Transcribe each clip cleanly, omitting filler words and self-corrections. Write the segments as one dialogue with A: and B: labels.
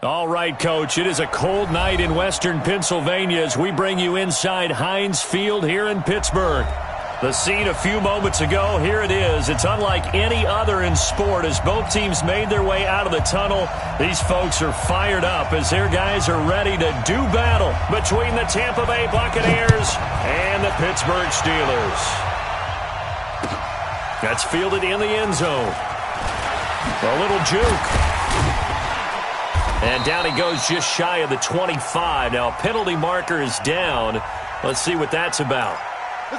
A: All right, Coach, it is a cold night in western Pennsylvania as we bring you inside Heinz Field here in Pittsburgh. The scene a few moments ago, here it is. It's unlike any other in sport as both teams made their way out of the tunnel. These folks are fired up as their guys are ready to do battle between the Tampa Bay Buccaneers and the Pittsburgh Steelers. That's fielded in the end zone. A little juke. And down he goes just shy of the 25. Now a penalty marker is down. Let's see what that's about.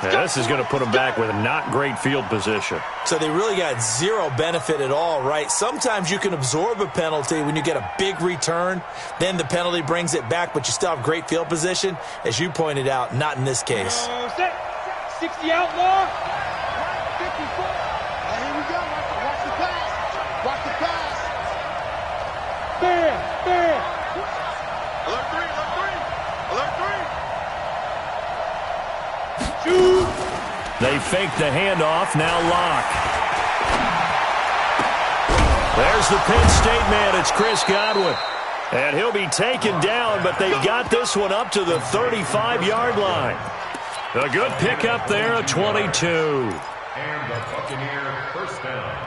A: This is going to put them back with a not great field position.
B: So they really got zero benefit at all, right? Sometimes you can absorb a penalty when you get a big return. Then the penalty brings it back, but you still have great field position. As you pointed out, not in this case.
C: 60 outlaw. 54. Here we go. Watch the pass. Watch the pass. Bam! Bam! Alert 3! Alert 3! Alert 3! Shoot!
A: They fake the handoff, now Locke. There's the Penn State man, it's Chris Godwin. And he'll be taken down, but they've got this one up to the 35-yard line. A good pickup there, a 22.
D: And the Buccaneer first down.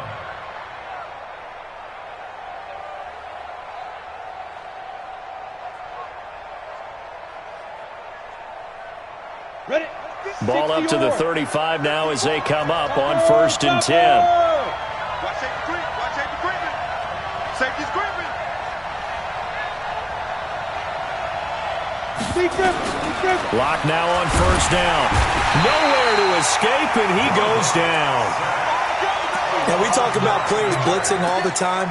C: Ready?
A: Ball up to the 35 now as they come up on 1st and 10.
C: Watch safety creep. Watch safety creeping. Safety's creeping.
A: Locke now on 1st down. Nowhere to escape, and he goes down.
B: Now, we talk about players blitzing all the time.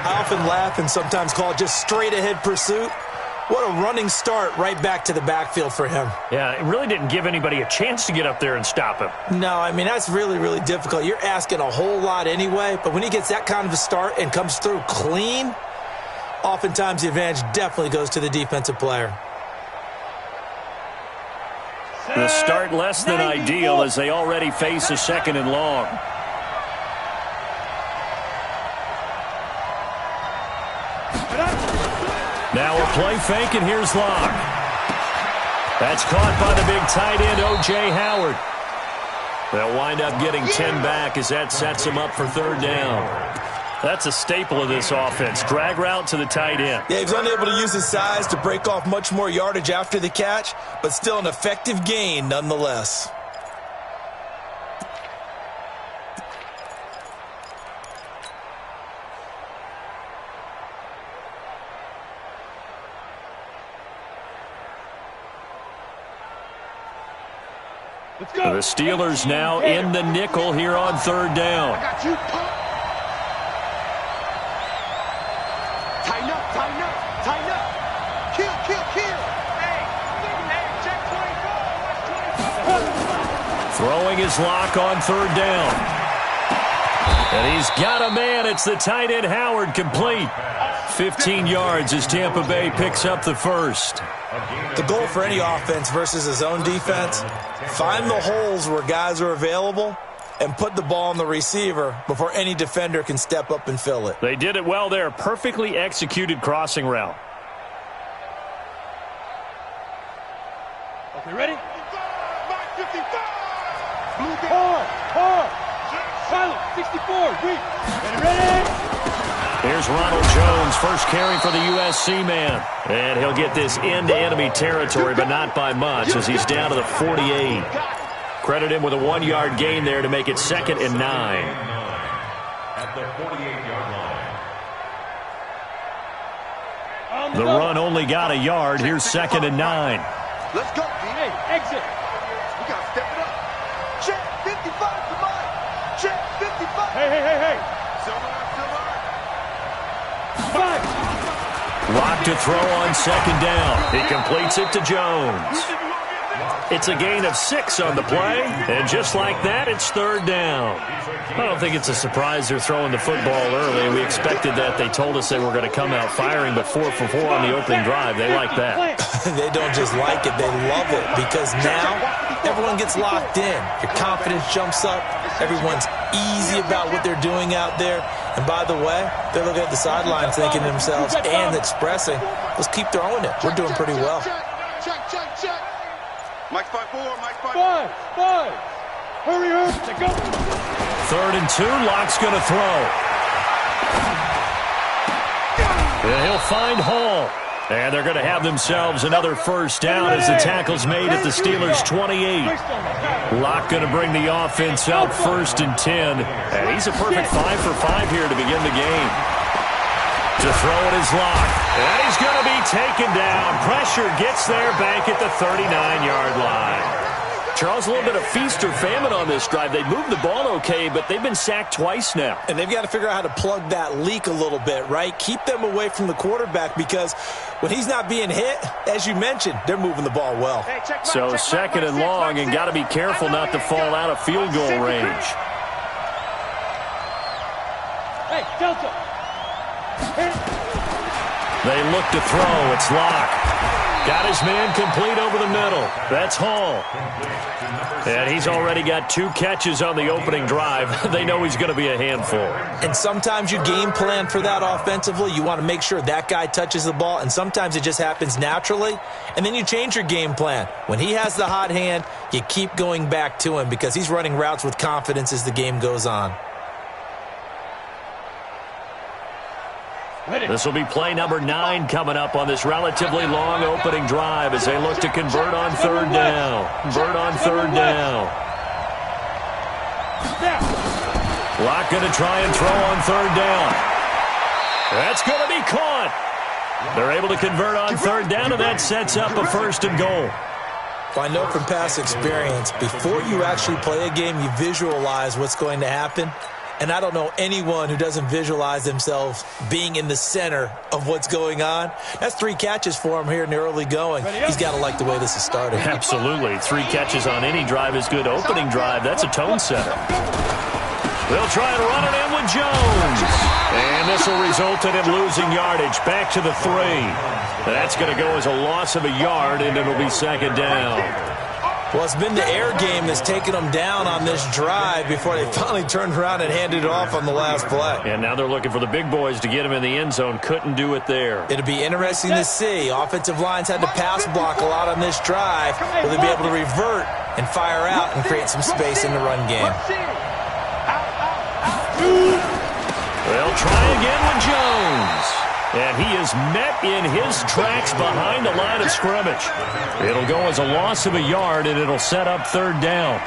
B: I often laugh and sometimes call it just straight-ahead pursuit. What a running start right back to the backfield for him.
A: Yeah, it really didn't give anybody a chance to get up there and stop him.
B: No, I mean, that's really, really difficult. You're asking a whole lot anyway, but when he gets that kind of a start and comes through clean, oftentimes the advantage definitely goes to the defensive player.
A: The start less than ideal as they already face a 2nd and long. Now a play fake, and here's Locke. That's caught by the big tight end, O.J. Howard. They'll wind up getting 10 back as that sets them up for 3rd down. That's a staple of this offense. Drag route to the tight end.
B: Yeah, he was unable to use his size to break off much more yardage after the catch, but still an effective gain nonetheless.
A: The Steelers now in the nickel here on 3rd down.
C: Tighten up, tighten up, tighten up. Kill, kill, kill. Hey, check 24.
A: Throwing his Locke on 3rd down. And he's got a man. It's the tight end Howard, complete. 15 yards as Tampa Bay picks up the 1st.
B: The goal for any offense versus his own defense, find the holes where guys are available and put the ball on the receiver before any defender can step up and fill it.
A: They did it well there. Perfectly executed crossing route.
C: Okay, ready? 55. Hard. Silent, 64, weak. Ready?
A: Here's Ronald Jones, first carry for the USC man. And he'll get this into enemy territory, but not by much as he's down to the 48. Credit him with a 1-yard gain there to make it 2nd and 9.
D: At the 48-yard line.
A: The run only got a yard. Here's 2nd and 9.
C: Let's go, D. Hey, exit. We got to step it up. Check 55 to mine. Check 55. Hey.
A: Locked to throw on 2nd down. He completes it to Jones. It's a gain of 6 on the play, and just like that, it's 3rd down. I don't think it's a surprise they're throwing the football early. We expected that. They told us they were going to come out firing, but 4 for 4 on the opening drive. They like that.
B: They don't just like it, they love it, because now everyone gets locked in. Your confidence jumps up. Everyone's easy about what they're doing out there. And by the way, they're looking at the sideline thinking to themselves and expressing, let's keep throwing it. We're doing pretty well.
C: Check. Mike 5-4, Mike 5.
E: Five. Hurry. Go.
A: 3rd and 2. Locke's going to throw. And he'll find Hall. And they're going to have themselves another first down as the tackle's made at the Steelers' 28. Locke going to bring the offense out 1st and 10. And he's a perfect 5 for 5 here to begin the game. To throw it is Locke. And he's going to be taken down. Pressure gets there back at the 39-yard line. Charles, a little bit of feast or famine on this drive. They moved the ball okay, but they've been sacked twice now.
B: And they've got to figure out how to plug that leak a little bit, right? Keep them away from the quarterback because when he's not being hit, as you mentioned, they're moving the ball well.
A: So 2nd and long, and got to be careful not to fall out of field goal range.
E: Hey, Delta.
A: They look to throw. It's Locke. Got his man complete over the middle. That's Hall. And he's already got 2 catches on the opening drive. They know he's going to be a handful.
B: And sometimes you game plan for that offensively. You want to make sure that guy touches the ball, and sometimes it just happens naturally. And then you change your game plan. When he has the hot hand, you keep going back to him because he's running routes with confidence as the game goes on.
A: This will be play number 9 coming up on this relatively long opening drive as they look to convert on 3rd down. Locke going to try and throw on 3rd down. That's going to be caught. They're able to convert on 3rd down, and that sets up a 1st and goal.
B: Well, I know from past experience, before you actually play a game, you visualize what's going to happen. And I don't know anyone who doesn't visualize themselves being in the center of what's going on. That's 3 catches for him here in the early going. He's got to like the way this is starting.
A: Absolutely. 3 catches on any drive is good. Opening drive, that's a tone setter. They'll try and run it in with Jones. And this will result in him losing yardage. Back to the 3. That's going to go as a loss of a yard, and it'll be 2nd down.
B: Well, it's been the air game that's taken them down on this drive before they finally turned around and handed it off on the last play.
A: And now they're looking for the big boys to get him in the end zone. Couldn't do it there.
B: It'll be interesting to see. Offensive lines had to pass block a lot on this drive. Will they be able to revert and fire out and create some space in the run game?
A: They'll try again with Jones. And he is met in his tracks behind the line of scrimmage. It'll go as a loss of a yard, and it'll set up 3rd down.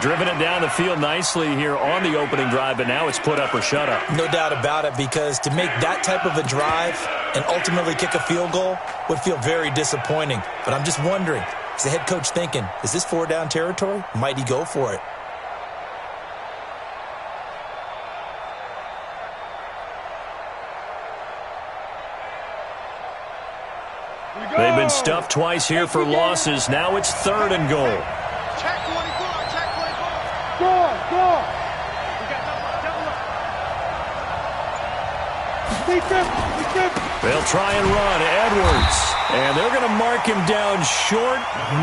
A: Driven it down the field nicely here on the opening drive, but now it's put up or shut up.
B: No doubt about it, because to make that type of a drive and ultimately kick a field goal would feel very disappointing. But I'm just wondering, is the head coach thinking, is this 4-down territory? Might he go for it?
A: They've been stuffed twice here for losses. Now it's 3rd and goal.
C: Check 24.
E: Go.
A: They'll try and run. Edwards. And they're going to mark him down short,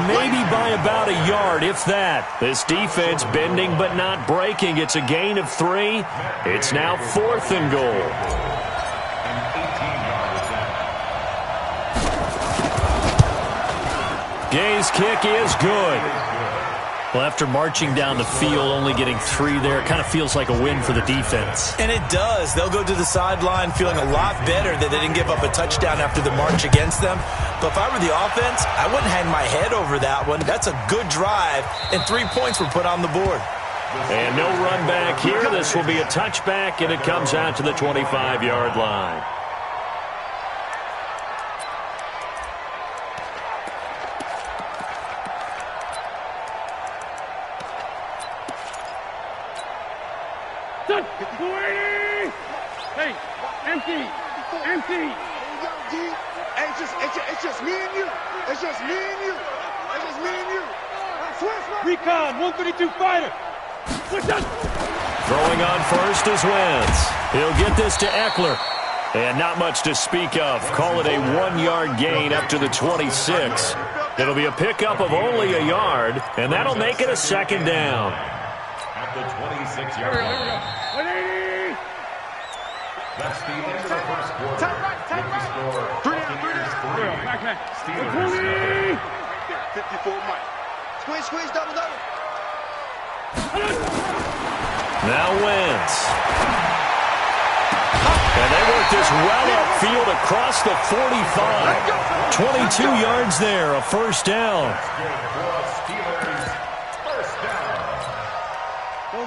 A: maybe by about a yard, if that. This defense bending but not breaking. It's a gain of 3. It's now 4th and goal. Gay's kick is good. Well, after marching down the field, only getting 3 there, it kind of feels like a win for the defense.
B: And it does. They'll go to the sideline feeling a lot better that they didn't give up a touchdown after the march against them. But if I were the offense, I wouldn't hang my head over that one. That's a good drive, and 3 points were put on the board.
A: And no run back here. This will be a touchback, and it comes out to the 25-yard line.
E: Hey, empty.
C: Hey, it's just me and you. It's just me and you.
E: Recon, 132 fighter.
A: Throwing on first is Wentz. He'll get this to Eckler. And not much to speak of. Call it a 1-yard gain up to the 26. It'll be a pickup of only a yard, and that'll make it a 2nd down.
D: At the 26-yard line. That's the end of the first quarter.
C: Take right. Three down.
D: Steelers.
C: 54 Mike. Squeeze, double.
A: Now Wentz. And they work this well upfield across the 45. 22 yards there, a first down.
D: Steelers. First down.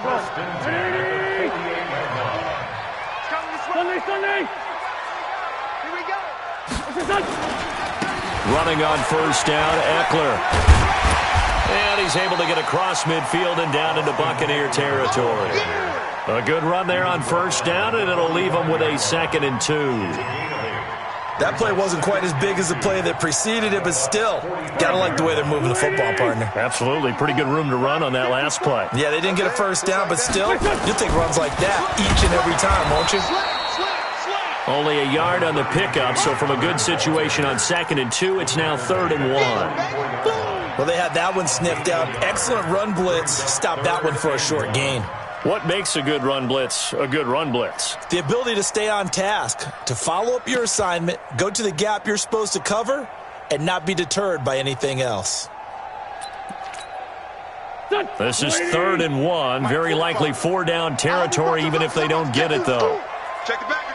D: First and 10 at the 48-yard line.
E: Sunday.
C: Here we go.
A: Running on first down, Eckler. And he's able to get across midfield and down into Buccaneer territory. A good run there on first down, and it'll leave them with a 2nd and 2.
B: That play wasn't quite as big as the play that preceded it, but still, gotta like the way they're moving the football, partner.
A: Absolutely. Pretty good room to run on that last play.
B: Yeah, they didn't get a first down, but still, you'll take runs like that each and every time, won't you?
A: Only a yard on the pickup, so from a good situation on 2nd and 2, it's now 3rd and 1.
B: Well, they had that one sniffed out. Excellent run blitz. Stop that one for a short gain.
A: What makes a good run blitz a good run blitz?
B: The ability to stay on task, to follow up your assignment, go to the gap you're supposed to cover, and not be deterred by anything else.
A: This is 3rd and 1. Very likely 4-down territory, even if they don't get it, though.
C: Check the backer.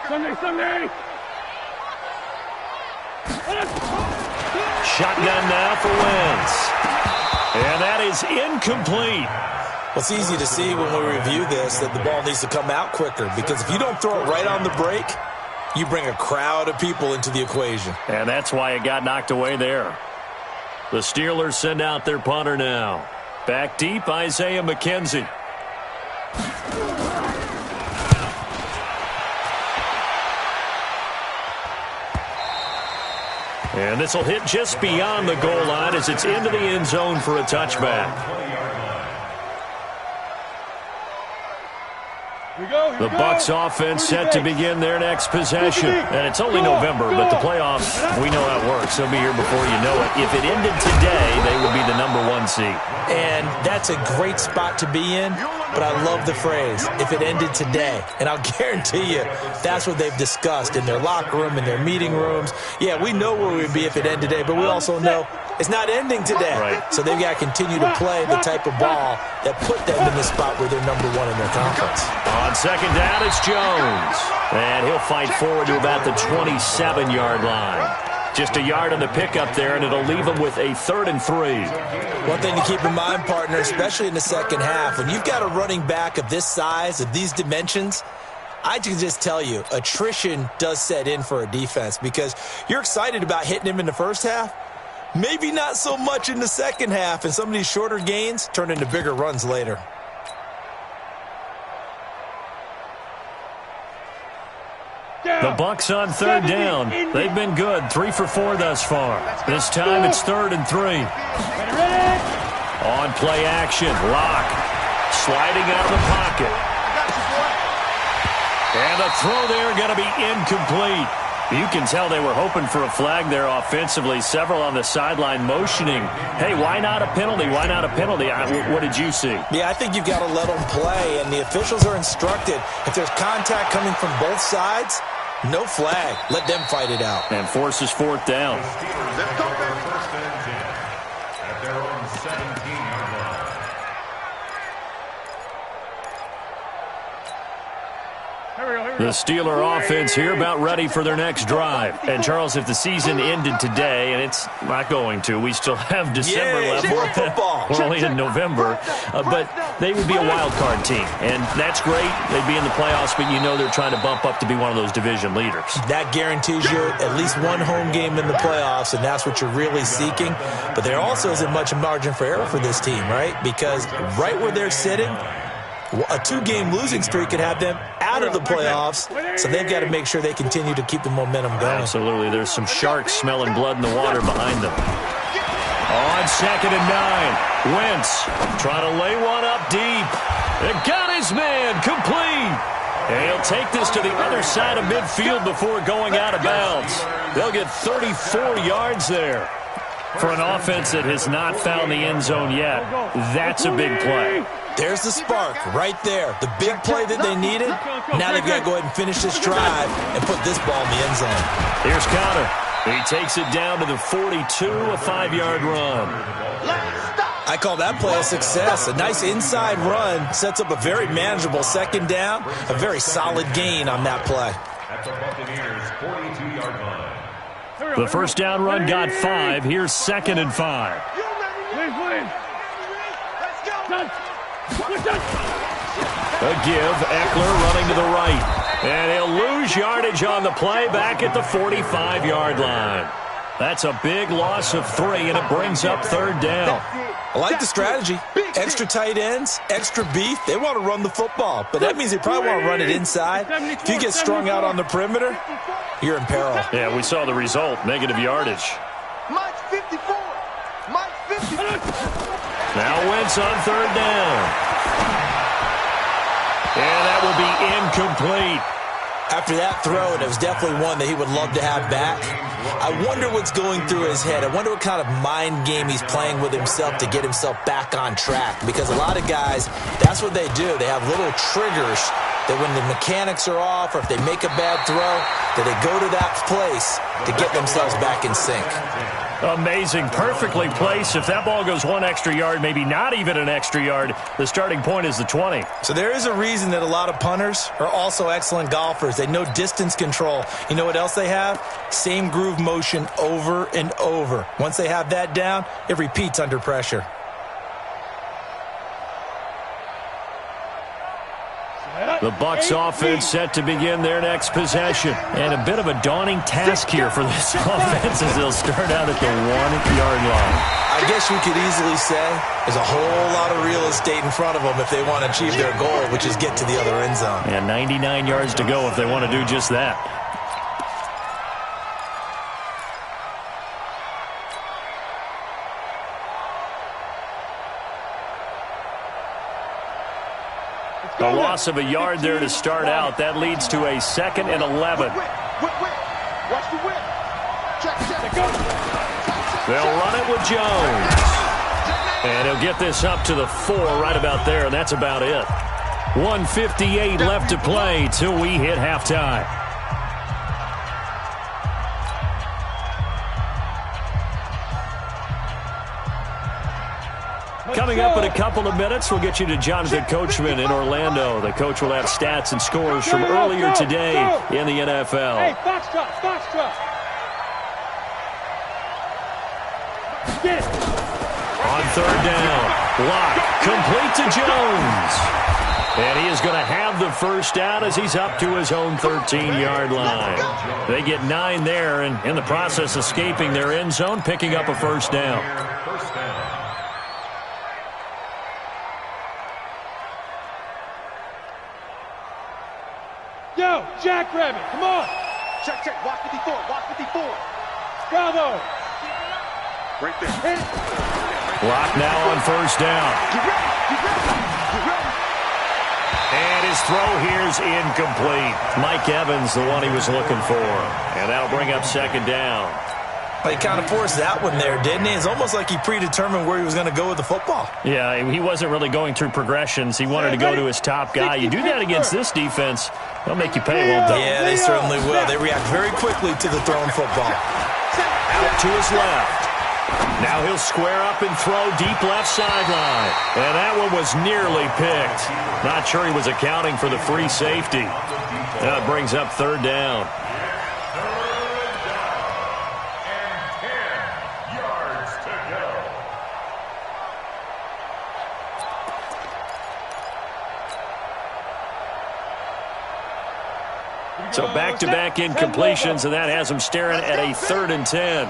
E: Sunday.
A: Shotgun now for Wentz. And that is incomplete.
B: Well, it's easy to see when we review this that the ball needs to come out quicker, because if you don't throw it right on the break, you bring a crowd of people into the equation.
A: And that's why it got knocked away there. The Steelers send out their punter now. Back deep, Isaiah McKenzie. And this will hit just beyond the goal line as it's into the end zone for a touchback. The Bucs offense set to begin their next possession. And it's only November, but the playoffs, we know how it works. They'll be here before you know it. If it ended today, they would be the #1 seed.
B: And that's a great spot to be in, but I love the phrase, if it ended today. And I'll guarantee you, that's what they've discussed in their locker room, in their meeting rooms. Yeah, we know where we'd be if it ended today, but we also know it's not ending today.
A: Right.
B: So they've got to continue to play the type of ball that put them in the spot where they're #1 in their conference.
A: On second down, it's Jones. And he'll fight forward to about the 27-yard line. Just a yard on the pickup there, and it'll leave him with a 3rd and 3.
B: One thing to keep in mind, partner, especially in the second half, when you've got a running back of this size, of these dimensions, I can just tell you, attrition does set in for a defense, because you're excited about hitting him in the first half. Maybe not so much in the second half, and some of these shorter gains turn into bigger runs later.
A: The Bucs on 3rd down. They've been good, 3 for 4 thus far. This time it's 3rd and 3. On play action, Locke sliding out of the pocket. And the throw there going to be incomplete. You can tell they were hoping for a flag there offensively. Several on the sideline motioning, hey, why not a penalty? Why not a penalty? What did you see?
B: Yeah, I think you've got to let them play, and the officials are instructed. If there's contact coming from both sides, no flag. Let them fight it out.
A: And forces 4th down.
C: Let's go, baby.
D: First and 10 at their own 17-yard line.
A: The Steeler offense here about ready for their next drive. And, Charles, if the season ended today, and it's not going to, we still have December left.
B: More football.
A: We're only in November. But they would be a wild card team. And that's great. They'd be in the playoffs, but you know they're trying to bump up to be one of those division leaders.
B: That guarantees you at least one home game in the playoffs, and that's what you're really seeking. But there also isn't much margin for error for this team, right? Because right where they're sitting, a 2-game losing streak could have them out of the playoffs, so they've got to make sure they continue to keep the momentum going.
A: Absolutely. There's some sharks smelling blood in the water behind them. On 2nd and 9, Wentz trying to lay one up deep. They got his man complete. And he'll take this to the other side of midfield before going out of bounds. They'll get 34 yards there. For an offense that has not found the end zone yet, that's a big play.
B: There's the spark right there. The big play that they needed. Now they've got to go ahead and finish this drive and put this ball in the end zone.
A: Here's Connor. He takes it down to the 42, a 5-yard run.
B: I call that play a success. A nice inside run sets up a very manageable second down. A very solid gain on that play.
D: That's a Buccaneers 42-yard line.
A: The first down run got 5. Here's 2nd and 5. A give. Eckler running to the right. And he'll lose yardage on the play back at the 45-yard line. That's a big loss of 3, and it brings up 3rd down.
B: I like the strategy. Extra tight ends, extra beef. They want to run the football, but that means they probably want to run it inside. If you get strung out on the perimeter, you're in peril.
A: Yeah, we saw the result, negative yardage.
C: Mike's 54. Mike's 54.
A: Now Wentz on 3rd down. And that will be incomplete.
B: After that throw, and it was definitely one that he would love to have back. I wonder what's going through his head. I wonder what kind of mind game he's playing with himself to get himself back on track. Because a lot of guys, that's what they do. They have little triggers that when the mechanics are off or if they make a bad throw, that they go to that place to get themselves back in sync.
A: Amazing. Perfectly placed. If that ball goes 1 extra yard, maybe not even an extra yard, the starting point is the 20.
B: So there is a reason that a lot of punters are also excellent golfers. They know distance control. You know what else they have? Same groove motion over and over. Once they have that down, it repeats under pressure.
A: The Bucs offense set to begin their next possession. And a bit of a daunting task here for this offense as they'll start out at the 1-yard line.
B: I guess you could easily say there's a whole lot of real estate in front of them if they want to achieve their goal, which is get to the other end zone.
A: And 99 yards to go if they want to do just that. A loss of a yard there to start out. That leads to a 2nd and 11.
C: Watch the whip. Check.
A: They'll run it with Jones. And he'll get this up to the 4 right about there, and that's about it. 1:58 left to play till we hit halftime. Coming up in a couple of minutes, we'll get you to Jonathan Coachman in Orlando. The coach will have stats and scores from earlier today in the NFL.
E: Hey, foxtrot. Get it.
A: On 3rd down, block, complete to Jones. And he is going to have the first down as he's up to his own 13-yard line. They get 9 there, and in the process escaping their end zone, picking up a first down.
E: Yo, Jackrabbit, come on.
C: Check. Watch 54.
E: Bravo.
C: Right there.
A: Block now on first down.
C: Get ready.
A: And his throw here's incomplete. Mike Evans, the one he was looking for. And that'll bring up 2nd down.
B: But he kind of forced that one there, didn't he? It's almost like he predetermined where he was going to go with the football.
A: Yeah, he wasn't really going through progressions. He wanted to go to his top guy. You do that against this defense, they'll make you pay, won't they?
B: Yeah, they certainly will. They react very quickly to the thrown football.
A: Out to his left. Now he'll square up and throw deep left sideline. And that one was nearly picked. Not sure he was accounting for the free safety. That brings up 3rd down. So back-to-back incompletions, and that has him staring at a 3rd and 10.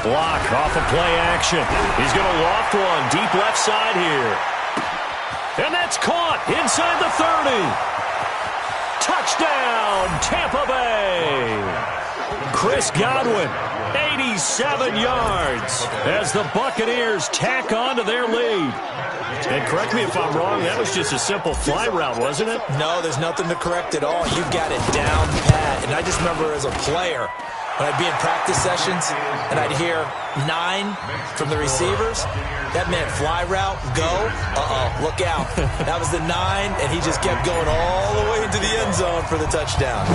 A: Block off of play action. He's going to loft one deep left side here. And that's caught inside the 30. Touchdown, Tampa Bay. Chris Godwin, 87 yards as the Buccaneers tack on to their lead. And correct me if I'm wrong, that was just a simple fly route, wasn't it?
B: No, there's nothing to correct at all. You've got it down pat. And I just remember as a player, When I'd be in practice sessions and I'd hear 9 from the receivers, that meant fly route, go, look out. That was the 9, and he just kept going all the way into the end zone for the touchdown.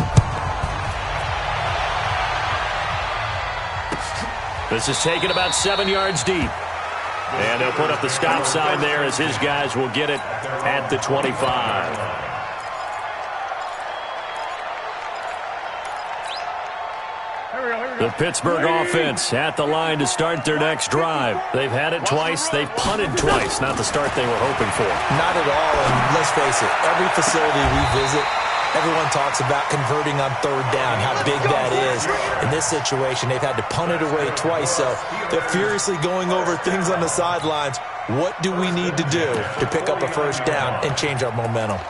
A: This is taken about 7 yards deep. And they'll put up the stop sign there as his guys will get it at the 25. The Pittsburgh offense at the line to start their next drive. They've had it twice. They've punted twice. Not the start they were hoping for.
B: Not at all, and let's face it, every facility we visit, everyone talks about converting on third down, how big that is. In this situation, they've had to punt it away twice, so they're furiously going over things on the sidelines. What do we need to do to pick up a first down and change our momentum?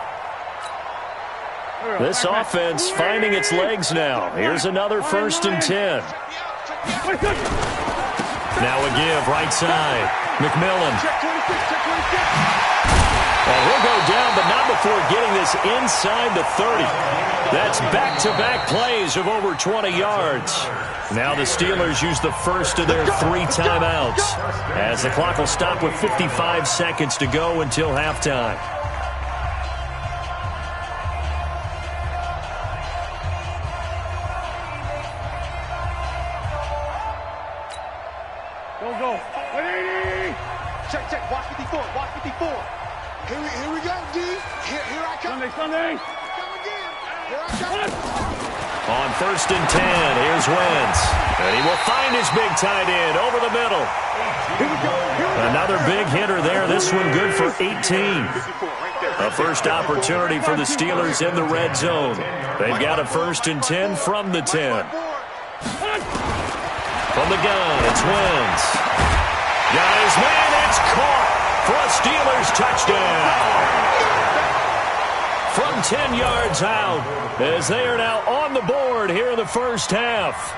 A: This offense finding its legs now. Here's another 1st and 10. Now a give, right side. McMillan. And he'll go down, but not before getting this inside the 30. That's back-to-back plays of over 20 yards. Now the Steelers use the first of their 3 timeouts, as the clock will stop with 55 seconds to go until halftime.
E: Go. 180.
C: Check. Watch 54. Here we go, D. Here I come.
E: Sunday.
C: Come again. Here I come.
A: On 1st and 10, here's Wentz. And he will find his big tight end over the middle.
C: Here we go.
A: Another big hitter there. This one good for 18. A first opportunity for the Steelers in the red zone. They've got a 1st and 10 from the 10. From the gun, it's Wentz. Guys, man, it's caught for a Steelers touchdown. From 10 yards out, as they are now on the board here in the first half.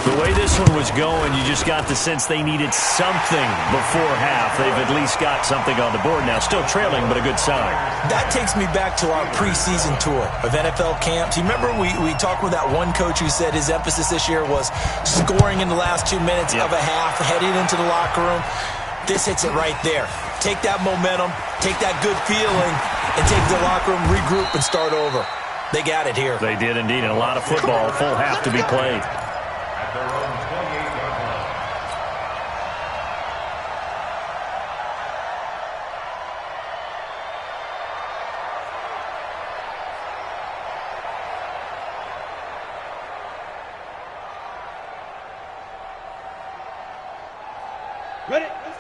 A: The way this one was going, you just got the sense they needed something before half. They've at least got something on the board now. Still trailing, but a good sign.
B: That takes me back to our preseason tour of NFL camps. You remember we talked with that one coach who said his emphasis this year was scoring in the last 2 minutes of a half, heading into the locker room. This hits it right there. Take that momentum, take that good feeling, and take the locker room, regroup, and start over. They got it here.
A: They did indeed, and a lot of football, full half to be played.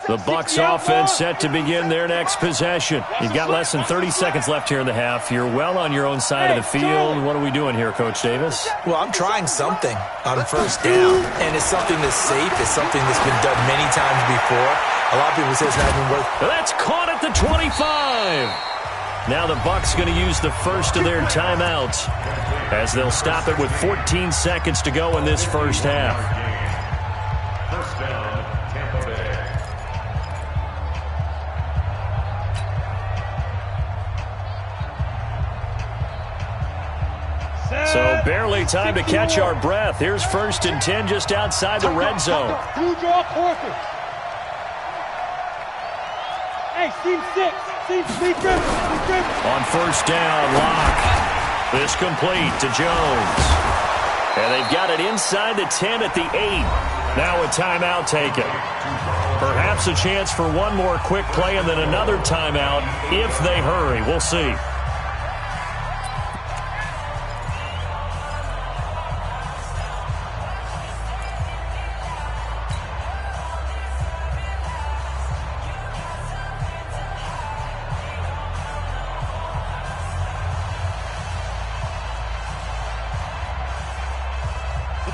A: The Bucs offense set to begin their next possession. You've got less than 30 seconds left here in the half. You're well on your own side of the field. What are we doing here, Coach Davis?
B: Well, I'm trying something on first down, and it's something that's safe. It's something that's been done many times before. A lot of people say it's not even worth.
A: That's caught at the 25. Now the Bucs going to use the first of their timeouts, as they'll stop it with 14 seconds to go in this first half.
D: First down, Tampa Bay.
A: So barely time to catch our breath. Here's 1st and 10 just outside the red zone.
E: Two draw quarters. Hey, team 6. Team driven.
A: On 1st down, Locke. This complete to Jones. And they've got it inside the 10 at the 8. Now a timeout taken. Perhaps a chance for one more quick play and then another timeout if they hurry. We'll see.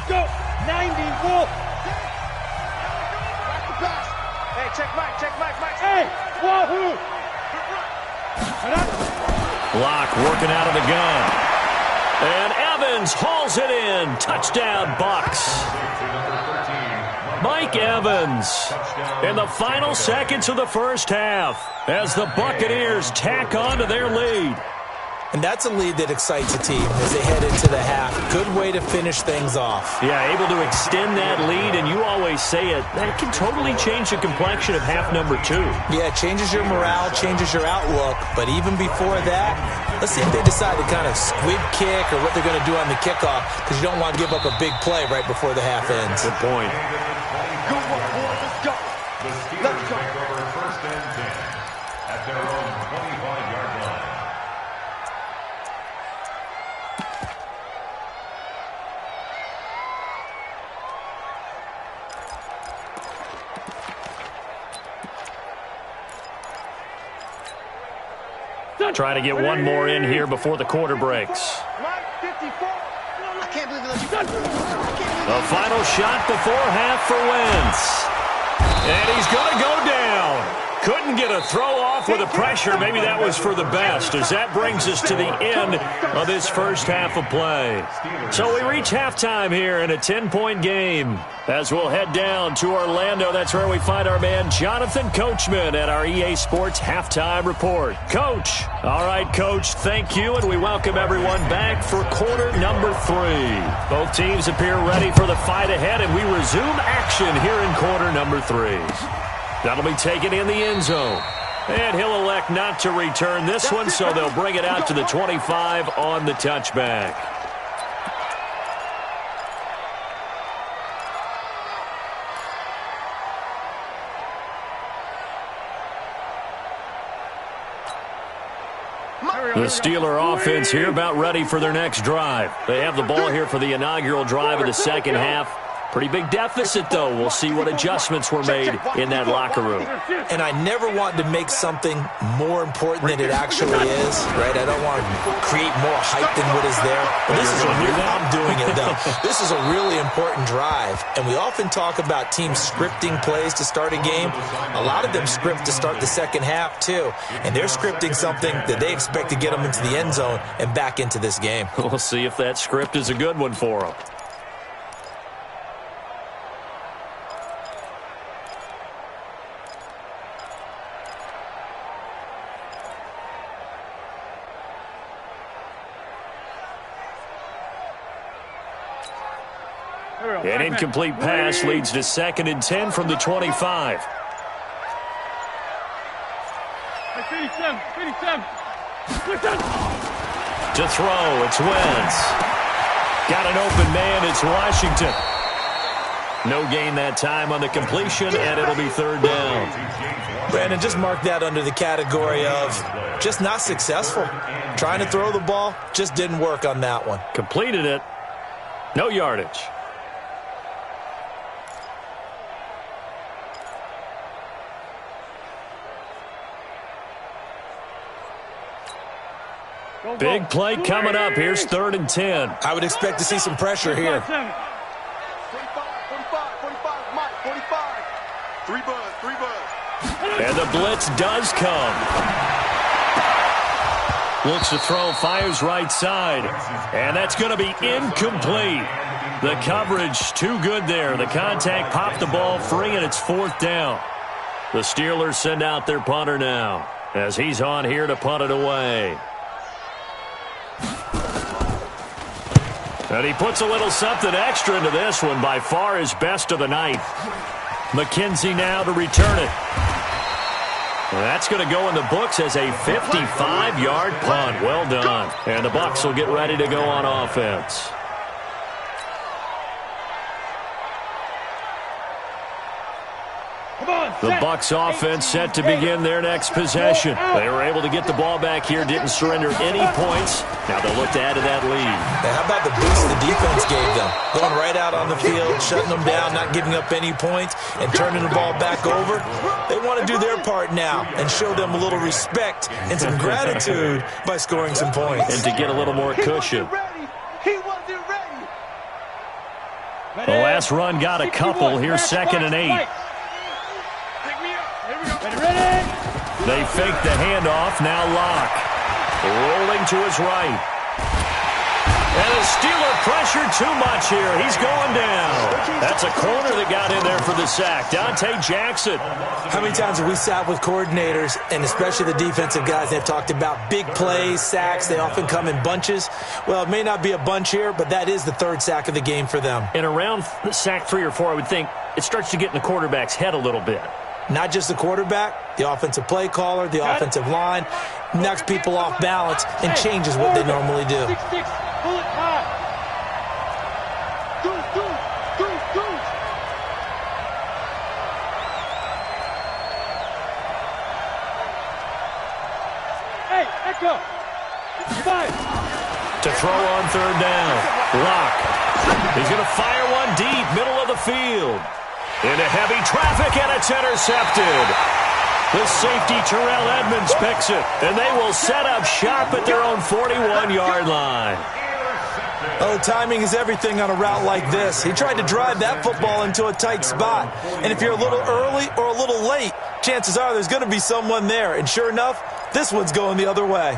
E: Go. 90, Wolf.
C: Back to pass. Hey, check Mike.
E: Hey, wahoo.
A: Locke working out of the gun. And Evans hauls it in. Touchdown, Bucs. Mike Evans in the final seconds of the first half as the Buccaneers tack on to their lead.
B: And that's a lead that excites a team as they head into the half. Good way to finish things off.
A: Yeah, able to extend that lead, and you always say it, that can totally change the complexion of half number 2.
B: Yeah, it changes your morale, changes your outlook. But even before that, let's see if they decide to kind of squib kick or what they're going to do on the kickoff, because you don't want to give up a big play right before the half ends.
A: Good point.
C: Good one, boy. Let's go.
D: The Steelers take over first and 10 at their own 25-yard line.
A: Try to get one more in here before the quarter breaks.
C: I can't believe it.
A: The final shot before half for Wentz. And he's going to go down. Couldn't get a throw off with the pressure. Maybe that was for the best, as that brings us to the end of this first half of play. So we reach halftime here in a 10-point game. As we'll head down to Orlando, that's where we find our man Jonathan Coachman at our EA Sports Halftime Report. Coach. All right, Coach, thank you, and we welcome everyone back for quarter number 3. Both teams appear ready for the fight ahead, and we resume action here in quarter number 3. That'll be taken in the end zone. And he'll elect not to return this one, so they'll bring it out to the 25 on the touchback. The Steeler offense here about ready for their next drive. They have the ball here for the inaugural drive of the second half. Pretty big deficit, though. We'll see what adjustments were made in that locker room.
B: And I never want to make something more important than it actually is, right? I don't want to create more hype than what is there. But this is I'm doing it, though. This is a really important drive. And we often talk about teams scripting plays to start a game. A lot of them script to start the second half, too. And they're scripting something that they expect to get them into the end zone and back into this game.
A: We'll see if that script is a good one for them. An incomplete pass leads to 2nd and 10 from the 25.
E: 57.
A: To throw, it's Wentz. Got an open man, it's Washington. No gain that time on the completion, and it'll be 3rd down.
B: Brandon, just mark that under the category of just not successful. Trying to throw the ball, just didn't work on that one.
A: Completed it. No yardage. Big play coming up. Here's 3rd and 10.
B: I would expect to see some pressure here.
C: 45, Mike, 45. 3 buzz.
A: And the blitz does come. Looks to throw, fires right side. And that's going to be incomplete. The coverage too good there. The contact popped the ball free, and it's 4th down. The Steelers send out their punter now, as he's on here to punt it away. And he puts a little something extra into this one, by far his best of the night. McKenzie now to return it. And that's going to go in the books as a 55-yard punt. Well done. And the Bucs will get ready to go on offense. The Bucs offense set to begin their next possession. They were able to get the ball back here, didn't surrender any points. Now they'll look to add to that lead.
B: Now, how about the boost the defense gave them? Going right out on the field, shutting them down, not giving up any points, and turning the ball back over. They want to do their part now and show them a little respect and some gratitude by scoring some points.
A: And to get a little more cushion.
C: He wasn't ready.
A: The last run got a couple. Here's 2nd and 8. They fake the handoff. Now Locke. Rolling to his right. And the Steeler pressure too much here. He's going down. That's a corner that got in there for the sack. Dante Jackson.
B: How many times have we sat with coordinators, and especially the defensive guys, they've talked about big plays, sacks. They often come in bunches. Well, it may not be a bunch here, but that is the third sack of the game for them.
A: And around sack 3 or 4, I would think it starts to get in the quarterback's head a little bit.
B: Not just the quarterback, the offensive play caller, the offensive line, knocks people off balance and changes what they normally do.
E: Pull it high. Do. Hey, Echo. Five.
A: To throw on third down. Lock. He's going to fire one deep, middle of the field. Into heavy traffic, and it's intercepted. The safety, Terrell Edmonds, picks it, and they will set up shop at their own 41-yard line.
B: Oh, timing is everything on a route like this. He tried to drive that football into a tight spot. And if you're a little early or a little late, chances are there's going to be someone there. And sure enough, this one's going the other way.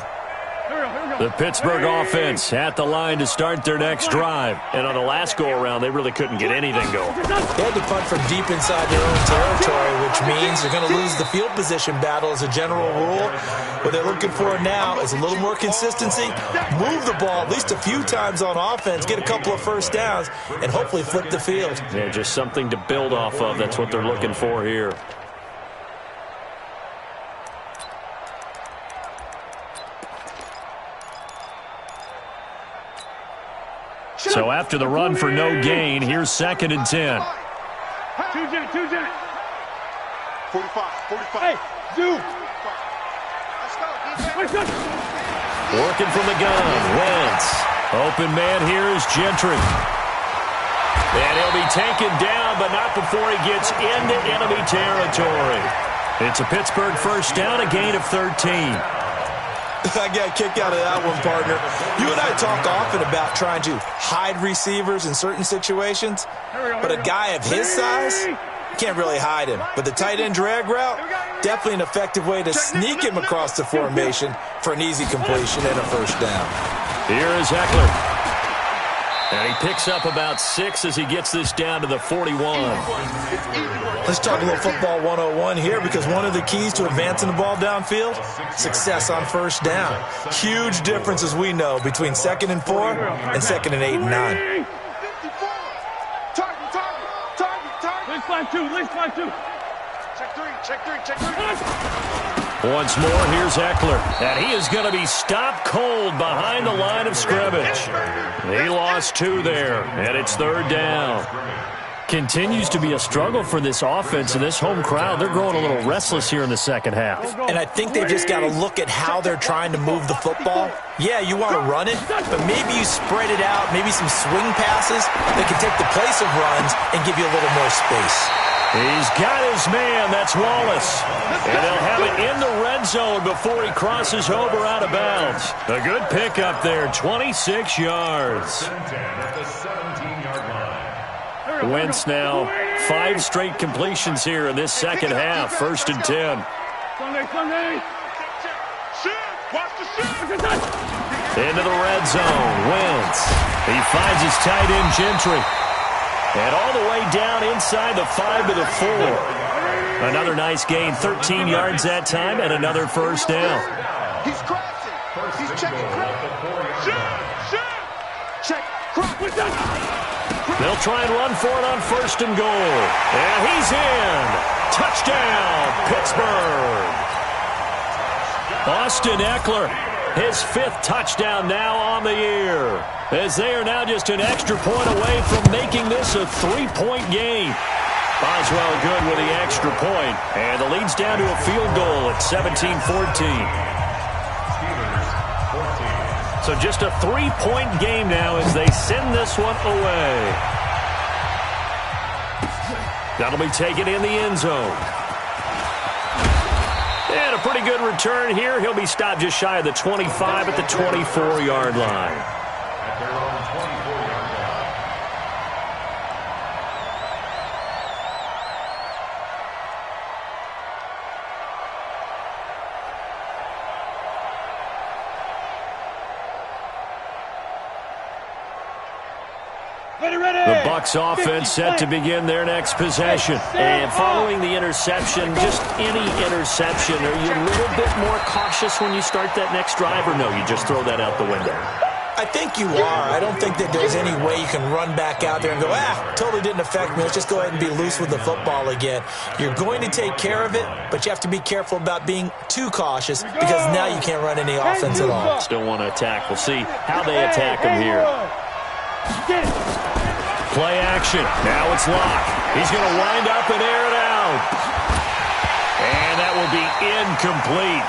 A: The Pittsburgh offense at the line to start their next drive. And on the last go-around, they really couldn't get anything going.
B: They had to punt from deep inside their own territory, which means they're going to lose the field position battle as a general rule. What they're looking for now is a little more consistency, move the ball at least a few times on offense, get a couple of first downs, and hopefully flip the field.
A: Yeah, just something to build off of. That's what they're looking for here. So after the run for no gain, here's 2nd and 10.
E: 2 Jet.
C: 45.
E: Hey, Zoo.
A: Working from the gun, Wentz. Open man here is Gentry. And he'll be taken down, but not before he gets into enemy territory. It's a Pittsburgh first down, a gain of 13.
B: I got a kick out of that one, partner. You and I talk often about trying to hide receivers in certain situations, but a guy of his size, can't really hide him. But the tight end drag route, definitely an effective way to sneak him across the formation for an easy completion and a first down.
A: Here is Eckler. And he picks up about 6 as he gets this down to the 41.
B: Let's talk a little football 101 here, because one of the keys to advancing the ball downfield, success on first down. Huge difference, as we know, between 2nd and 4 and 2nd and 8 and 9.
C: 54. Target.
E: Link line two.
C: Check three.
A: Once more, here's Eckler. And he is going to be stopped cold behind the line of scrimmage. He lost 2 there, and it's 3rd down. Continues to be a struggle for this offense and this home crowd. They're growing a little restless here in the second half.
B: And I think they've just got to look at how they're trying to move the football. Yeah, you want to run it, but maybe you spread it out, maybe some swing passes that can take the place of runs and give you a little more space.
A: He's got his man. That's Wallace. And they'll have it in the red zone before he crosses over out of bounds. A good pickup there, 26 yards. Wentz now 5 straight completions here in this second half. 1st and 10.
E: Sunday.
A: Into the red zone. Wentz. He finds his tight end, Gentry. And all the way down inside the 5 to the 4. Another nice gain, 13 yards that time, and another first down.
C: He's crashing. He's checking Check.
A: They'll try and run for it on 1st and goal. And he's in. Touchdown, Pittsburgh. Austin Eckler, his 5th touchdown now on the year, as they are now just an extra point away from making this a 3-point game. Boswell good with the extra point, and the lead's down to a field goal at 17-14. So just a 3-point game now as they send this one away. That'll be taken in the end zone. And a pretty good return here. He'll be stopped just shy of the 25 at the 24-yard line. The Bucs offense set to begin their next possession. And following the interception, just any interception, are you a little bit more cautious when you start that next drive, or no, you just throw that out the window?
B: I think you are. I don't think that there's any way you can run back out there and go, totally didn't affect me. Let's just go ahead and be loose with the football again. You're going to take care of it, but you have to be careful about being too cautious because now you can't run any offense at all.
A: Still want to attack. We'll see how they attack him here. Play action. Now it's Locke. He's going to wind up and air it out. And that will be incomplete.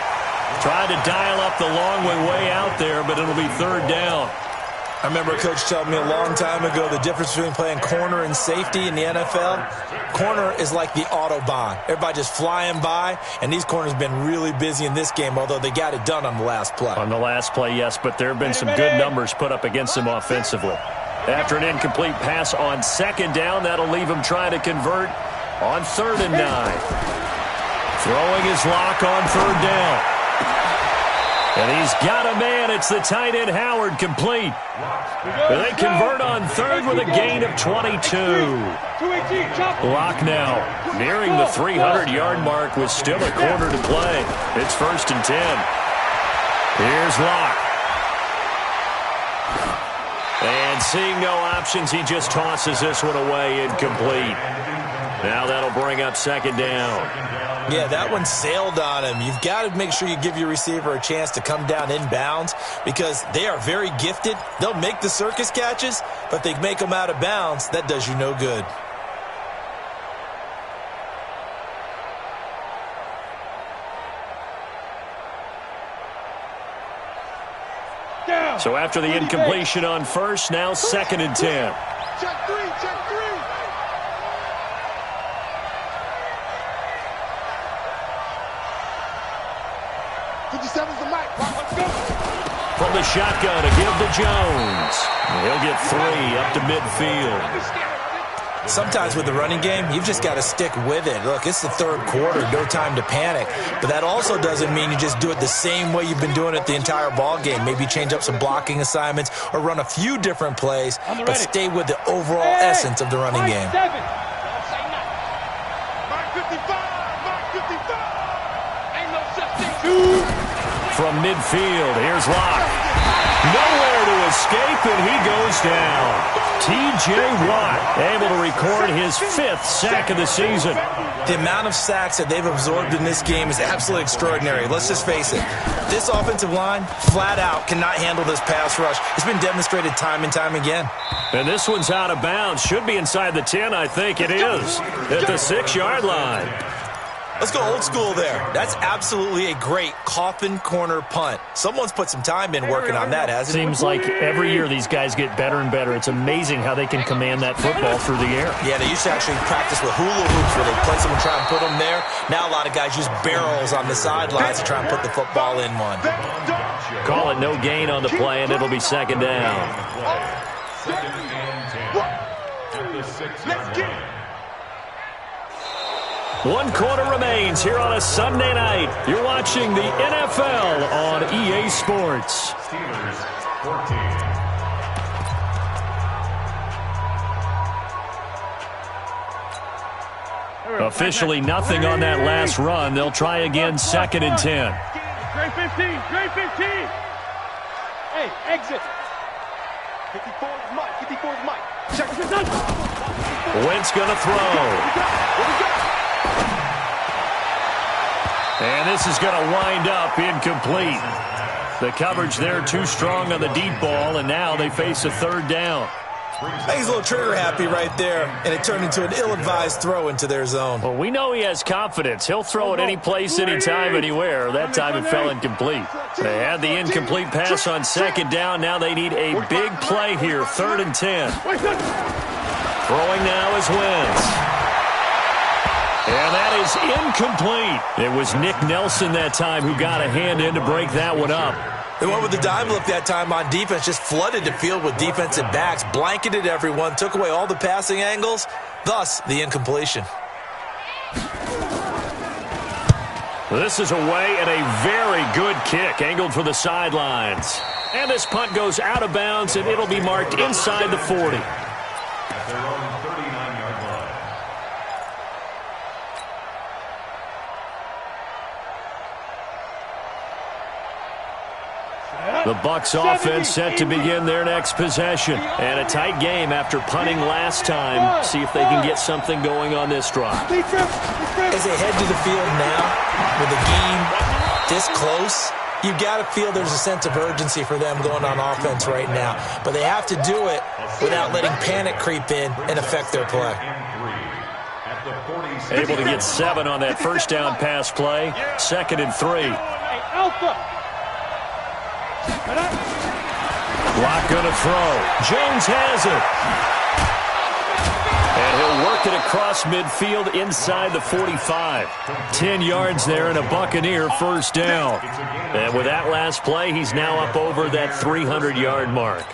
A: Tried to dial up the long way out there, but it'll be third down.
B: I remember a coach telling me a long time ago the difference between playing corner and safety in the NFL. Corner is like the Autobahn. Everybody just flying by, and these corners have been really busy in this game, although they got it done on the last play.
A: On the last play, yes, but there have been some good numbers put up against them offensively. After an incomplete pass on second down, that'll leave him trying to convert on 3rd and 9. Throwing his Lock on 3rd down. And he's got a man. It's the tight end Howard, complete. They convert on 3rd with a gain of 22. Lock now nearing the 300-yard mark with still a quarter to play. It's 1st and 10. Here's Lock. And seeing no options, he just tosses this one away, incomplete. Now that'll bring up 2nd down.
B: Yeah, that one sailed on him. You've got to make sure you give your receiver a chance to come down inbounds because they are very gifted. They'll make the circus catches, but if they make them out of bounds, that does you no good.
A: So after the incompletion on 1st, now 2nd and 10.
C: Check 3, check 3.
A: From the shotgun, a give to Jones. He'll get 3 up to midfield.
B: Sometimes with the running game, you've just got to stick with it. Look, it's the 3rd quarter, no time to panic. But that also doesn't mean you just do it the same way you've been doing it the entire ball game. Maybe change up some blocking assignments or run a few different plays, but stay with the overall essence of the running game.
A: From midfield, here's Locke. Nowhere to escape, and he goes down. T.J. Watt able to record his 5th sack of the season.
B: The amount of sacks that they've absorbed in this game is absolutely extraordinary. Let's just face it. This offensive line, flat out, cannot handle this pass rush. It's been demonstrated time and time again.
A: And this one's out of bounds. Should be inside the 10, I think it is. At the 6-yard line.
B: Let's go old school there. That's absolutely a great coffin corner punt. Someone's put some time in working on that, hasn't it?
A: Seems like every year these guys get better and better. It's amazing how they can command that football through the air.
B: Yeah, they used to actually practice with hula hoops where they place them and try and put them there. Now a lot of guys use barrels on the sidelines to try and put the football in one.
A: Call it no gain on the play, and it'll be 2nd down.
D: 2nd and 10 at the 6-yard line.
A: 1 quarter remains here on a Sunday night. You're watching the NFL on EA Sports.
D: Steelers 14.
A: Officially nothing on that last run. They'll try again 2nd and 10.
E: Great 15, great 15.
C: Hey, exit. 54 is Mike, 54 is Mike. Check this out.
A: Wentz going to throw. And this is going to wind up incomplete. The coverage there too strong on the deep ball, and now they face a 3rd down.
B: I think he's a little trigger happy right there, and it turned into an ill-advised throw into their zone.
A: Well, we know he has confidence. He'll throw it any place, anytime, anywhere. That time it fell incomplete. They had the incomplete pass on 2nd down. Now they need a big play here, 3rd and 10. Throwing now is Wentz. And that is incomplete. It was Nick Nelson that time who got a hand in to break that one up.
B: They went with the dive look that time on defense, just flooded the field with defensive backs, blanketed everyone, took away all the passing angles, thus the incompletion.
A: This is away and a very good kick, angled for the sidelines. And this punt goes out of bounds, and it'll be marked inside the 40.
D: at their own 39-yard line.
A: The Bucs offense set to begin their next possession. And a tight game after punting last time. See if they can get something going on this drive.
B: As they head to the field now, with the game this close, you've got to feel there's a sense of urgency for them going on offense right now. But they have to do it without letting panic creep in and affect their play.
A: Able to get 7 on that first down pass play. 2nd and 3. Block going to throw. Jones has it. And he'll work it across midfield inside the 45. 10 yards there and a Buccaneer first down. And with that last play, he's now up over that 300-yard mark.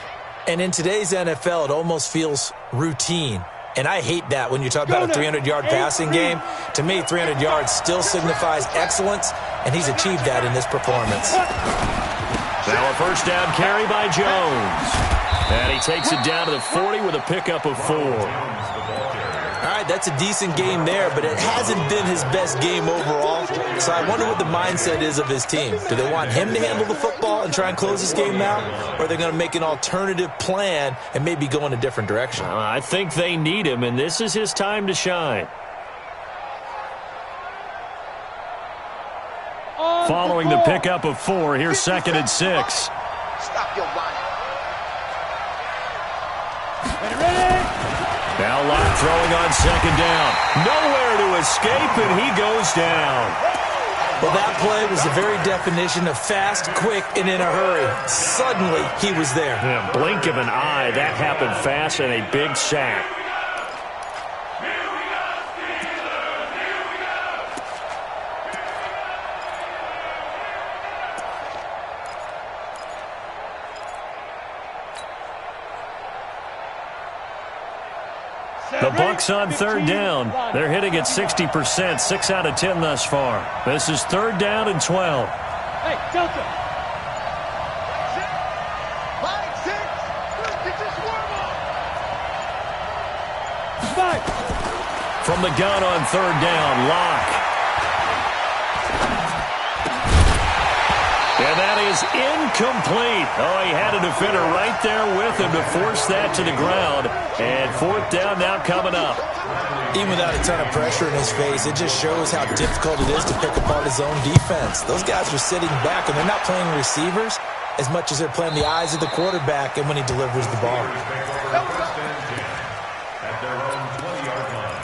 B: And in today's NFL, it almost feels routine. And I hate that when you talk about a 300-yard passing game. To me, 300 yards still signifies excellence, and he's achieved that in this performance.
A: Now a first down carry by Jones. And he takes it down to the 40 with a pickup of 4.
B: All right, that's a decent game there, but it hasn't been his best game overall. So I wonder what the mindset is of his team. Do they want him to handle the football and try and close this game out? Or are they going to make an alternative plan and maybe go in a different direction?
A: I think they need him, and this is his time to shine. Following the pickup of 4, here's 2nd and 6.
C: Stop your running.
A: Now Locke throwing on 2nd down. Nowhere to escape, and he goes down.
B: Well, that play was the very definition of fast, quick, and in a hurry. Suddenly, he was there.
A: Yeah, blink of an eye. That happened fast and a big sack. The Bucs on 3rd down. They're hitting at 60%, 6 out of 10 thus far. This is 3rd down and 12.
E: Hey, Delta.
C: Line 6. Get your swarm on.
E: 5.
A: From the gun on 3rd down, Locke. And that is incomplete. Oh, he had a defender right there with him to force that to the ground. And 4th down now coming up.
B: Even without a ton of pressure in his face, it just shows how difficult it is to pick apart his own defense. Those guys are sitting back, and they're not playing receivers as much as they're playing the eyes of the quarterback and when he delivers the ball.
D: At their own 20-yard line.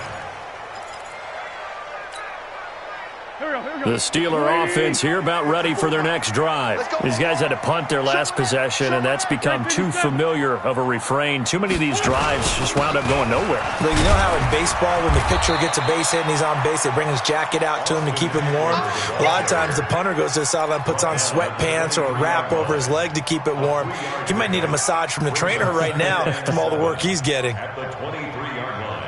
A: The Steeler offense here about ready for their next drive. These guys had to punt their last possession, and that's become too familiar of a refrain. Too many of these drives just wound up going nowhere.
B: But you know how in baseball, when the pitcher gets a base hit and he's on base, they bring his jacket out to him to keep him warm? A lot of times the punter goes to the sideline, puts on sweatpants or a wrap over his leg to keep it warm. He might need a massage from the trainer right now from all the work he's getting.
D: At the 23-yard line.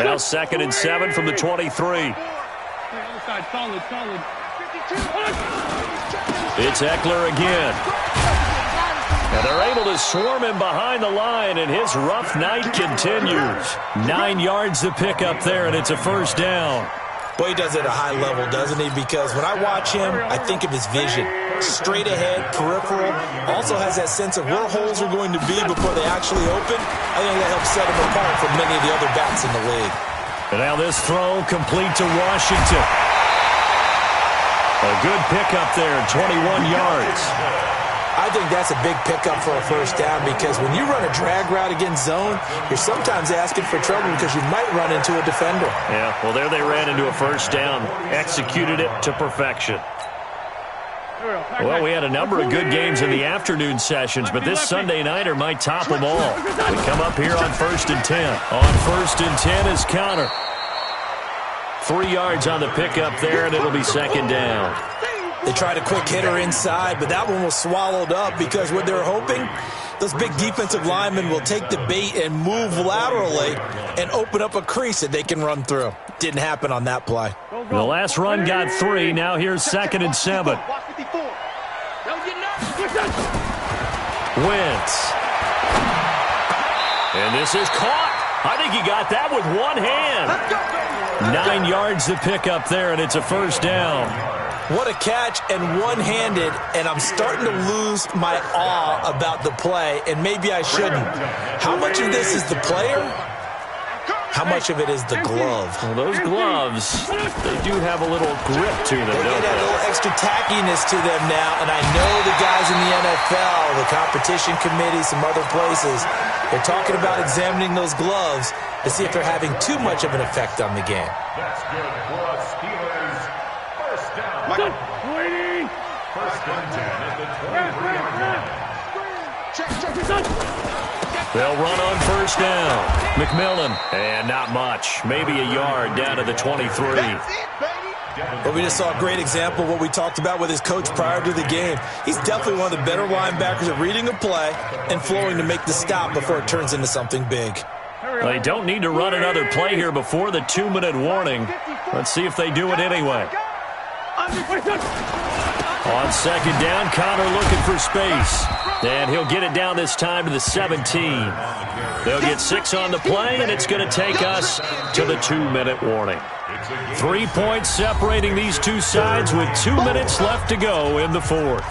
A: Now 2nd and 7 from the 23.
E: Other side, solid.
A: It's Eckler again. And they're able to swarm him behind the line, and his rough night continues. 9 yards to pick up there, and it's a first down.
B: Boy, he does it at a high level, doesn't he? Because when I watch him, I think of his vision. Straight ahead, peripheral. Also has that sense of where holes are going to be before they actually open. I think that helps set him apart from many of the other backs in the league.
A: And now this throw complete to Washington. A good pickup there, 21 yards.
B: I think that's a big pickup for a first down because when you run a drag route against zone, you're sometimes asking for trouble because you might run into a defender.
A: Yeah, well, there they ran into a first down, executed it to perfection. Well, we had a number of good games in the afternoon sessions, but this Sunday nighter might top them all. We come up here on 1st and 10. On 1st and 10 is Connor. 3 yards on the pickup there, and it'll be 2nd down.
B: They tried a quick hitter inside, but that one was swallowed up because what they're hoping, Those big defensive linemen will take the bait and move laterally and open up a crease that they can run through. Didn't happen on that play.
A: The last run got 3. Now here's 2nd and 7. Wentz. And this is caught. I think he got that with one hand. 9 yards to pick up there, and it's a first down.
B: What a catch, and one-handed, and I'm starting to lose my awe about the play, and maybe I shouldn't. How much of this is the player? How much of it is the glove?
A: Well, those gloves, they do have a little grip to them,
B: They
A: don't
B: get a little extra tackiness to them now, and I know the guys in the NFL, the competition committee, some other places, they're talking about examining those gloves to see if they're having too much of an effect on the game.
D: That's good for us Steelers. First down. First and 10 at the 23-yard line.
A: They'll run on first down. McMillan, and not much. Maybe a yard down to the 23.
B: But we just saw a great example of what we talked about with his coach prior to the game. He's definitely one of the better linebackers at reading a play and flowing to make the stop before it turns into something big.
A: They don't need to run another play here before the 2-minute warning. Let's see if they do it anyway. On second down, Connor looking for space. And he'll get it down this time to the 17. They'll get 6 on the play, and it's going to take us to the 2-minute warning. 3 points separating these two sides with 2 minutes left to go in the fourth.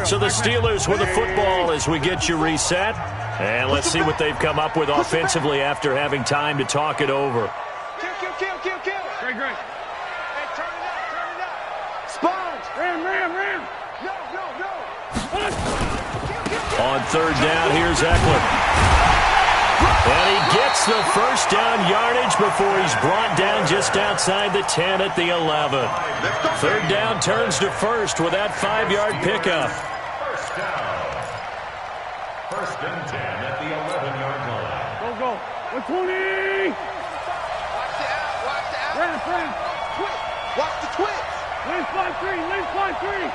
A: So the Steelers with the football as we get you reset. And let's see what they've come up with offensively after having time to talk it over.
E: Kill. Great.
C: Hey, turn it up. Sponge.
E: Ram.
C: No.
A: On third down, here's Eckler. And he gets the first down yardage before he's brought down just outside the 10 at the 11. Third down turns to first with that 5-yard pickup.
D: First down. First and 10 at the 11-yard line.
E: Go. 120.
C: Watch the out.
E: Ram.
C: Twist. Watch the twist.
E: Lane 5-3.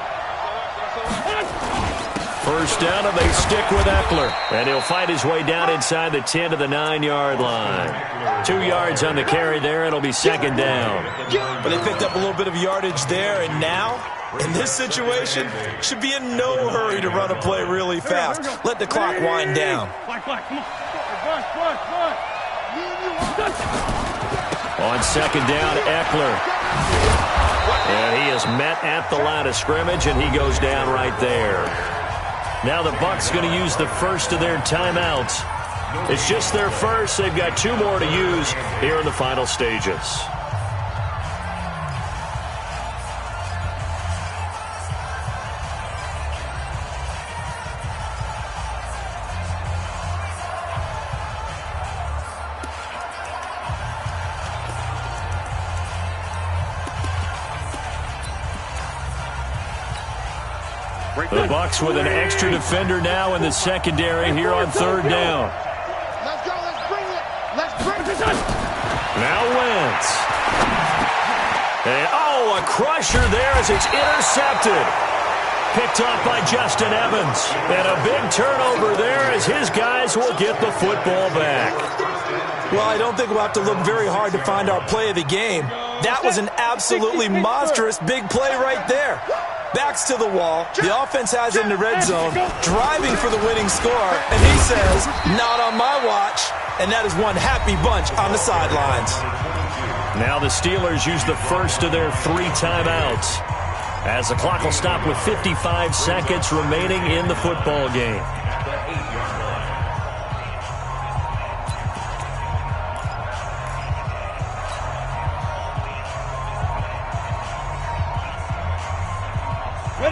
A: First down, and they stick with Eckler. And he'll fight his way down inside the 10 to the 9-yard line. 2 yards on the carry there. It'll be second down.
B: But they picked up a little bit of yardage there, and now, in this situation, should be in no hurry to run a play really fast. Let the clock wind down.
E: Come on. Bus.
A: On second down, Eckler. And he is met at the line of scrimmage, and he goes down right there. Now the Bucs going to use the first of their timeouts. It's just their first. They've got 2 more to use here in the final stages. The Bucs with an extra defender now in the secondary here on third down.
C: Let's go. Let's bring it.
A: Now Wentz. And, a crusher there as it's intercepted. Picked off by Justin Evans. And a big turnover there as his guys will get the football back.
B: Well, I don't think we'll have to look very hard to find our play of the game. That was an absolutely monstrous big play right there. Backs to the wall. The offense has it in the red zone, driving for the winning score, and he says, not on my watch. And that is one happy bunch on the sidelines.
A: Now the Steelers use the first of their 3 timeouts, as the clock will stop with 55 seconds remaining in the football game.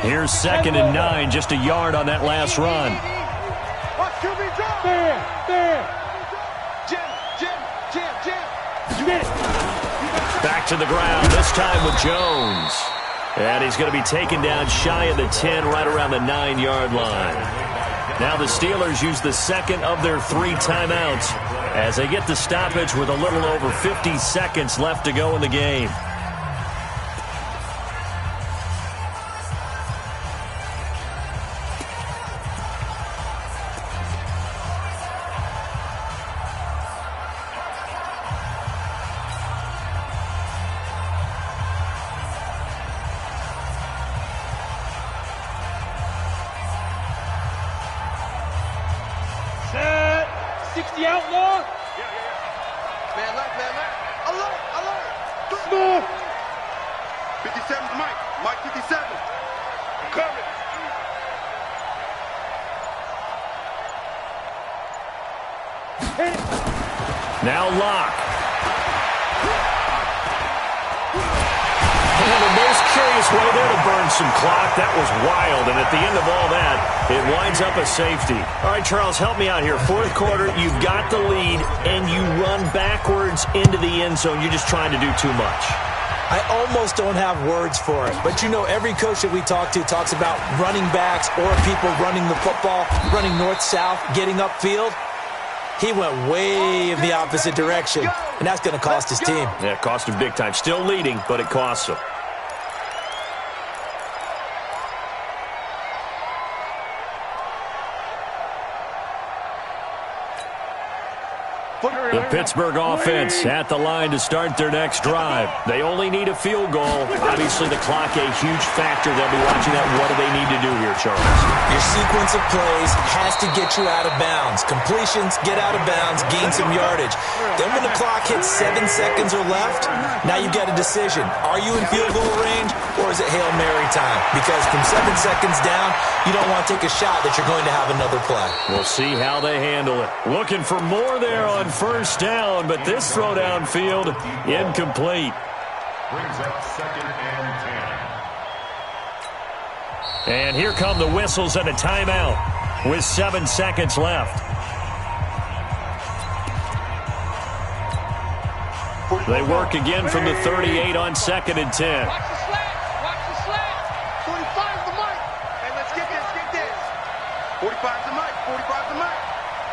A: Here's second and 9, just a yard on that last run.
C: Watch QB drop.
E: There.
C: Jim.
E: You get it.
A: Back to the ground, this time with Jones. And he's going to be taken down shy of the 10, right around the 9-yard line. Now the Steelers use the second of their 3 timeouts as they get the stoppage with a little over 50 seconds left to go in the game.
E: 60 outlaw.
C: Man left, man left. Alert, alert.
E: Small.
C: 57's Mike. Mike 57. Coming.
A: Now Locke. And the most curious way there to burn some clock. That was wild. And at the end of all that, it winds up a safety. All right, Charles, help me out here. Fourth quarter, you've got the lead, and you run backwards into the end zone. You're just trying to do too much.
B: I almost don't have words for it. But, you know, every coach that we talk to talks about running backs or people running the football, running north-south, getting upfield. He went way in the opposite direction, and that's going to cost his team.
A: Yeah, it cost him big time. Still leading, but it costs him. The Pittsburgh offense at the line to start their next drive. They only need a field goal. Obviously, the clock a huge factor. They'll be watching that. What do they need to do here, Charles?
B: Your sequence of plays has to get you out of bounds. Completions, get out of bounds, gain some yardage. Then when the clock hits 7 seconds or left, now you've got a decision. Are you in field goal range, or is it Hail Mary time? Because from 7 seconds down, you don't want to take a shot that you're going to have another play.
A: We'll see how they handle it. Looking for more there on first down, but this throw downfield, incomplete.
D: Brings up 2nd and 10.
A: And here come the whistles and a timeout with 7 seconds left. They work again from the 38 on 2nd and 10.
E: Watch the slant. Watch the slant.
C: 45's the mic. Hey, let's get this, get this. 45's the mic, 45's the mic.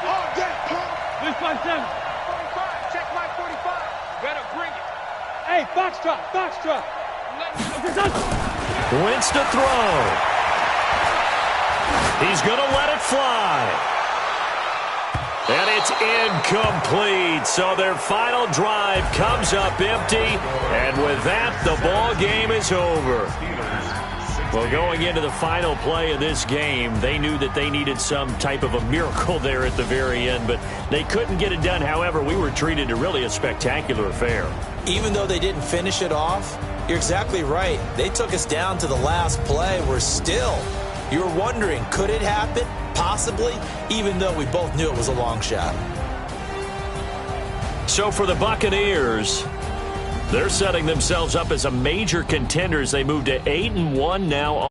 C: All day, pump.
E: 357.
C: 45, check mic 45.
E: Better bring it. Hey, box drop, box drop.
A: Wentz to throw. He's going to let it fly. And it's incomplete. So their final drive comes up empty. And with that, the ball game is over. Well, going into the final play of this game, they knew that they needed some type of a miracle there at the very end, but they couldn't get it done. However, we were treated to really a spectacular affair.
B: Even though they didn't finish it off, you're exactly right. They took us down to the last play. We're still, you're wondering, could it happen? Possibly, even though we both knew it was a long shot.
A: So for the Buccaneers, they're setting themselves up as a major contender as they move to 8-1 now.